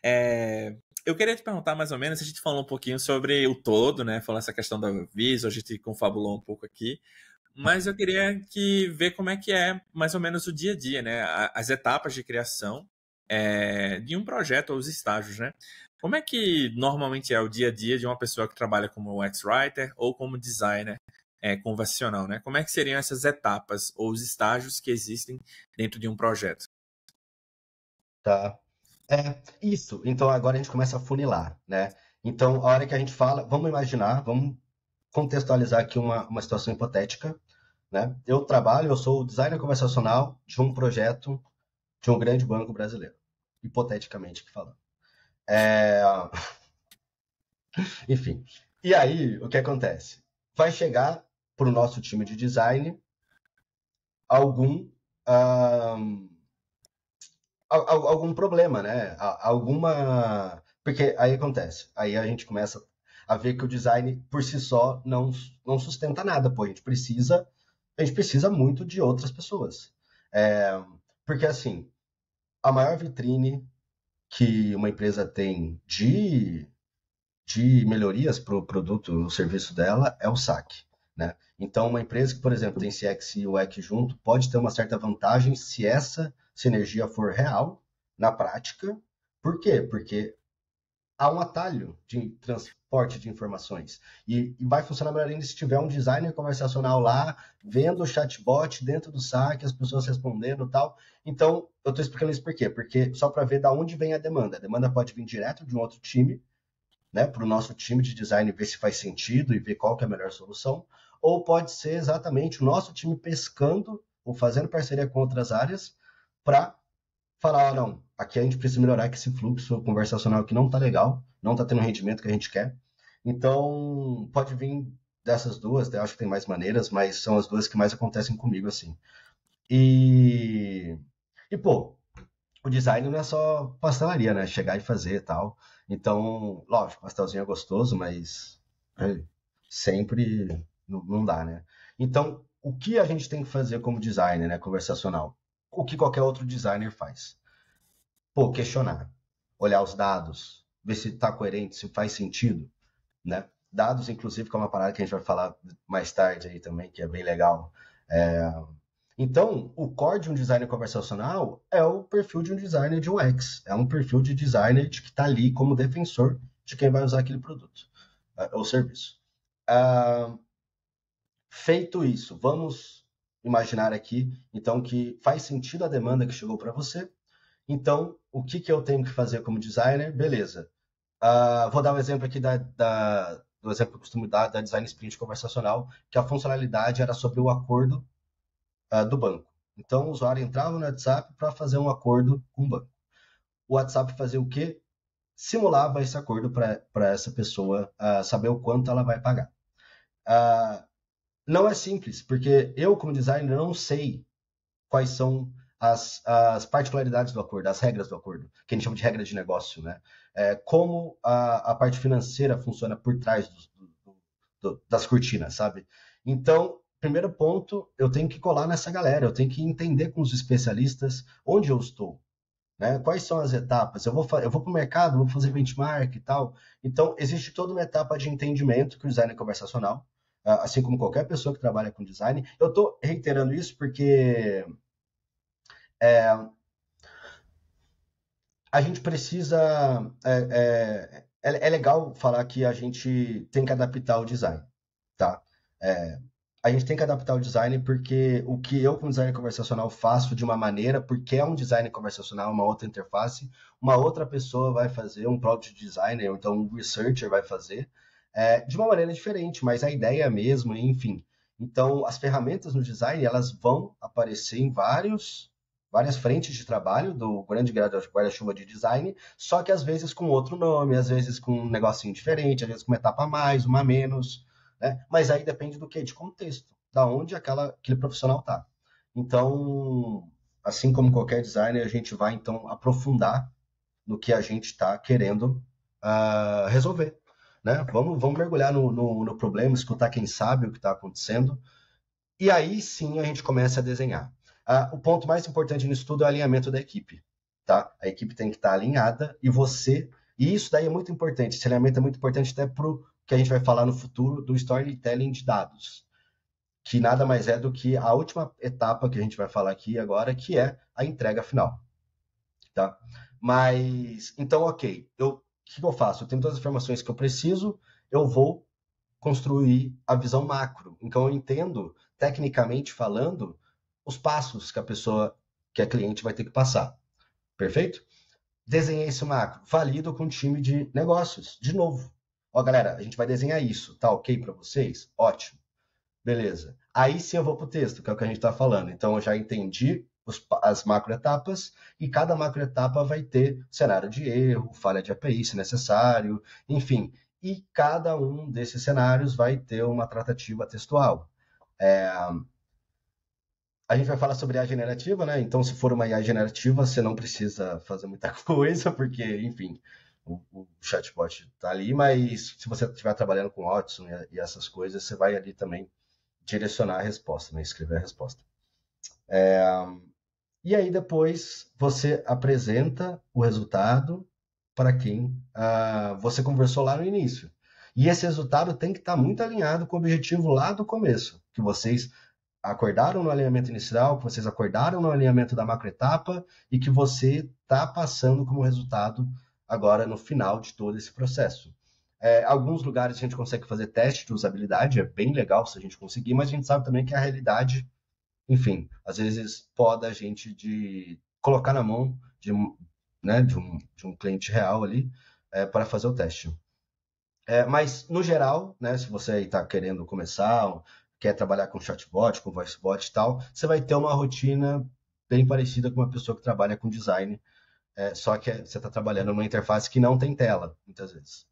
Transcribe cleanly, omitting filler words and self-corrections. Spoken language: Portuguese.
É, eu queria te perguntar mais ou menos, a gente falou um pouquinho sobre o todo, né? Falou essa questão da Visual, a gente confabulou um pouco aqui, mas eu queria ver como é que é mais ou menos o dia a dia, né? As etapas de criação de um projeto, ou os estágios, né? Como é que normalmente é o dia a dia de uma pessoa que trabalha como UX-Writer ou como designer convencional, né? Como é que seriam essas etapas ou os estágios que existem dentro de um projeto? Tá. Isso. Então agora a gente começa a funilar, né? Então, a hora que a gente fala, vamos imaginar, vamos contextualizar aqui uma situação hipotética, né? Eu sou o designer conversacional de um projeto de um grande banco brasileiro, hipoteticamente que falando. É, Enfim. E aí, o que acontece? Vai chegar para o nosso time de design algum ahn, algum problema, né? Porque aí acontece. Aí a gente começa a ver que o design por si só não sustenta nada, pô. A gente precisa muito de outras pessoas. É, Porque assim, a maior vitrine que uma empresa tem de melhorias para o produto ou serviço dela é o saque. Né? Então, uma empresa que, por exemplo, tem CX e UX junto, pode ter uma certa vantagem se essa sinergia for real, na prática. Por quê? Porque há um atalho de transporte de informações. E vai funcionar melhor ainda se tiver um designer conversacional lá, vendo o chatbot dentro do saque, as pessoas respondendo e tal. Então, eu estou explicando isso por quê? Porque só para ver da onde vem a demanda. A demanda pode vir direto de um outro time, né, para o nosso time de design ver se faz sentido e ver qual que é a melhor solução, ou pode ser exatamente o nosso time pescando ou fazendo parceria com outras áreas para falar, não, aqui a gente precisa melhorar que esse fluxo conversacional aqui não está legal, não está tendo o rendimento que a gente quer. Então, pode vir dessas duas, eu acho que tem mais maneiras, mas são as duas que mais acontecem comigo, assim. E, pô, o design não é só pastelaria, né? Chegar e fazer e tal. Então, lógico, pastelzinho é gostoso, mas sempre não dá, né? Então, o que a gente tem que fazer como designer, né, conversacional? O que qualquer outro designer faz? Pô, questionar, olhar os dados, ver se está coerente, se faz sentido, né? Dados, inclusive, que é uma parada que a gente vai falar mais tarde aí também, que é bem legal. É, Então, o core de um designer conversacional é o perfil de um designer de UX. É um perfil de designer que está ali como defensor de quem vai usar aquele produto ou serviço. Ah, Feito isso, vamos imaginar aqui, então, que faz sentido a demanda que chegou para você. Então, o que, que eu tenho que fazer como designer? Beleza. Vou dar um exemplo aqui do exemplo que eu costumo dar da design sprint conversacional, que a funcionalidade era sobre o acordo do banco. Então, o usuário entrava no WhatsApp para fazer um acordo com o banco. O WhatsApp fazia o quê? Simulava esse acordo para essa pessoa saber o quanto ela vai pagar. Uh, não é simples, porque eu, como designer, não sei quais são as particularidades do acordo, as regras do acordo, que a gente chama de regras de negócio, né? Como a parte financeira funciona por trás das cortinas, sabe? Então, primeiro ponto, eu tenho que colar nessa galera, eu tenho que entender com os especialistas onde eu estou, né? Quais são as etapas? Eu vou para o mercado, vou fazer benchmark e tal. Então, existe toda uma etapa de entendimento que o design é conversacional, assim como qualquer pessoa que trabalha com design. Eu estou reiterando isso porque a gente precisa. É legal falar que a gente tem que adaptar o design, tá? É, a gente tem que adaptar o design porque o que eu, como designer conversacional, faço de uma maneira, porque é um design conversacional, uma outra interface, uma outra pessoa vai fazer, um product designer, ou então um researcher vai fazer, de uma maneira diferente, mas a ideia é a mesma, enfim. Então, as ferramentas no design, elas vão aparecer em várias frentes de trabalho do grande guarda-chuva de design, só que às vezes com outro nome, às vezes com um negocinho diferente, às vezes com uma etapa a mais, uma a menos, né? Mas aí depende do quê? De contexto, da onde aquele profissional está. Então, assim como qualquer designer, a gente vai então aprofundar no que a gente está querendo resolver. Né? Vamos mergulhar no problema, escutar quem sabe o que está acontecendo, e aí sim a gente começa a desenhar. O ponto mais importante nisso tudo é o alinhamento da equipe. tá? A equipe tem que estar alinhada e isso daí é muito importante, esse alinhamento é muito importante até para o que a gente vai falar no futuro do storytelling de dados, que nada mais é do que a última etapa que a gente vai falar aqui agora, que é a entrega final, tá? Mas, então, ok, o que eu faço? Eu tenho todas as informações que eu preciso, eu vou construir a visão macro. Então, eu entendo, tecnicamente falando, os passos que a cliente vai ter que passar. Perfeito? Desenhei esse macro, valido com o time de negócios, de novo. Ó, galera, a gente vai desenhar isso, tá ok para vocês? Ótimo. Beleza. Aí sim eu vou para o texto, que é o que a gente está falando. Então eu já entendi as macroetapas e cada macroetapa vai ter cenário de erro, falha de API se necessário, enfim. E cada um desses cenários vai ter uma tratativa textual. A gente vai falar sobre IA generativa, né? Então, se for uma IA generativa, você não precisa fazer muita coisa, porque, enfim, o chatbot está ali, mas se você estiver trabalhando com Watson e essas coisas, você vai ali também direcionar a resposta, né? Escrever a resposta. E aí depois você apresenta o resultado para quem você conversou lá no início. E esse resultado tem que estar muito alinhado com o objetivo lá do começo, que vocês acordaram no alinhamento inicial, que vocês acordaram no alinhamento da macroetapa e que você está passando como resultado agora no final de todo esse processo. Alguns lugares a gente consegue fazer teste de usabilidade, é bem legal se a gente conseguir, mas a gente sabe também que a realidade, enfim, às vezes poda a gente de colocar na mão né, de um cliente real ali para fazer o teste. Mas, no geral, né, se você está querendo começar, quer trabalhar com chatbot, com voicebot e tal, você vai ter uma rotina bem parecida com uma pessoa que trabalha com design, só que você está trabalhando numa interface que não tem tela, muitas vezes.